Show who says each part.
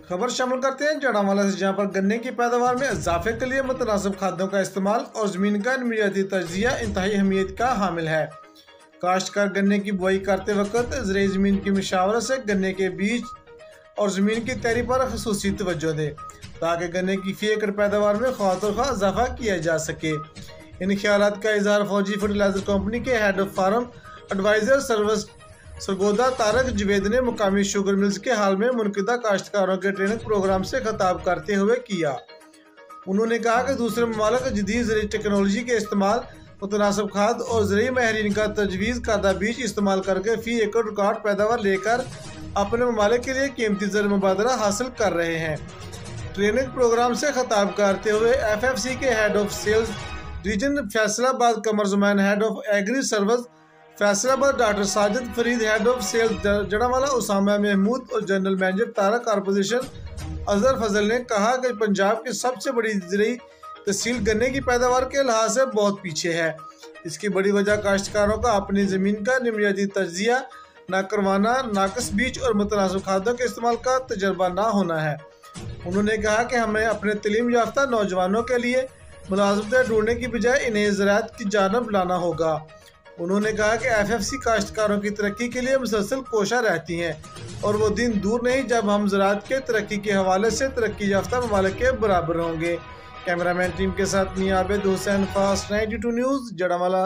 Speaker 1: खबर शामिल करते हैं जड़ावाला से, जहां पर गन्ने की पैदावार में इजाफे के लिए मुतनासिब खादों का इस्तेमाल और ज़मीन का नमियाती तजिया इंतहाई अहमियत का हामिल है। काश्तकार गन्ने की बुआई करते वक्त ज़राई ज़मीन की मशावरत से गन्ने के बीज और ज़मीन की तैयारी पर खसूसी तवज्जो दें ताकि गन्ने की फी एकड़ पैदावार में ख़ातिर इजाफा किया जा सके। इन ख्यालात का इजहार फौजी फर्टिलाइजर कंपनी के head of farm adviser service Sargodha Tariq Javed ने मुकामी शुगर मिल्स के हाल में मुनक़िदा काश्तकारों के ट्रेनिंग प्रोग्राम से खिताब करते हुए किया। उन्होंने कहा कि दूसरे ममालिक जदीद ज़राई टेक्नोलॉजी के इस्तेमाल, मुतनासिब खाद और ज़राई माहिरीन का तजवीज़ करदा बीज इस्तेमाल करके फ़ी एकड़ रिकॉर्ड पैदावार लेकर अपने ममालिक के लिए कीमती ज़र मुबादला हासिल कर रहे हैं। ट्रेनिंग प्रोग्राम से खिताब करते हुए FFC के head of sales region Faisalabad, Qamar Jumain head of agri service Faisalabad, doctor Sajid Farid head of sales Jaranwala, Usama Mahmood और general manager Tariq corporation Azhar Fazal ने कहा कि पंजाब की सबसे बड़ी ज़राई तहसील गन्ने की पैदावार के लिहाज से बहुत पीछे है। इसकी बड़ी वजह काश्तकारों का अपनी ज़मीन का नमियाती तजिया न करवाना, नाकस बीज और मुतनासिब खादों के इस्तेमाल का तजर्बा ना होना है। उन्होंने कहा कि हमें अपने तलीम याफ्ता नौजवानों के लिए मुलाजमतें ढूंढने की बजाय इन्हें ज़राअत की जानब लाना होगा। उन्होंने कहा कि FFC काश्तकारों की तरक्की के लिए मुसलसल कोशा रहती हैं और वो दिन दूर नहीं जब हम ज़राअत के तरक्की के हवाले से तरक्की याफ्ता ममालिक के बराबर होंगे। कैमरामैन टीम के साथ मियां आबिद हुसैन, फास्ट 92 न्यूज़, जड़ावाला।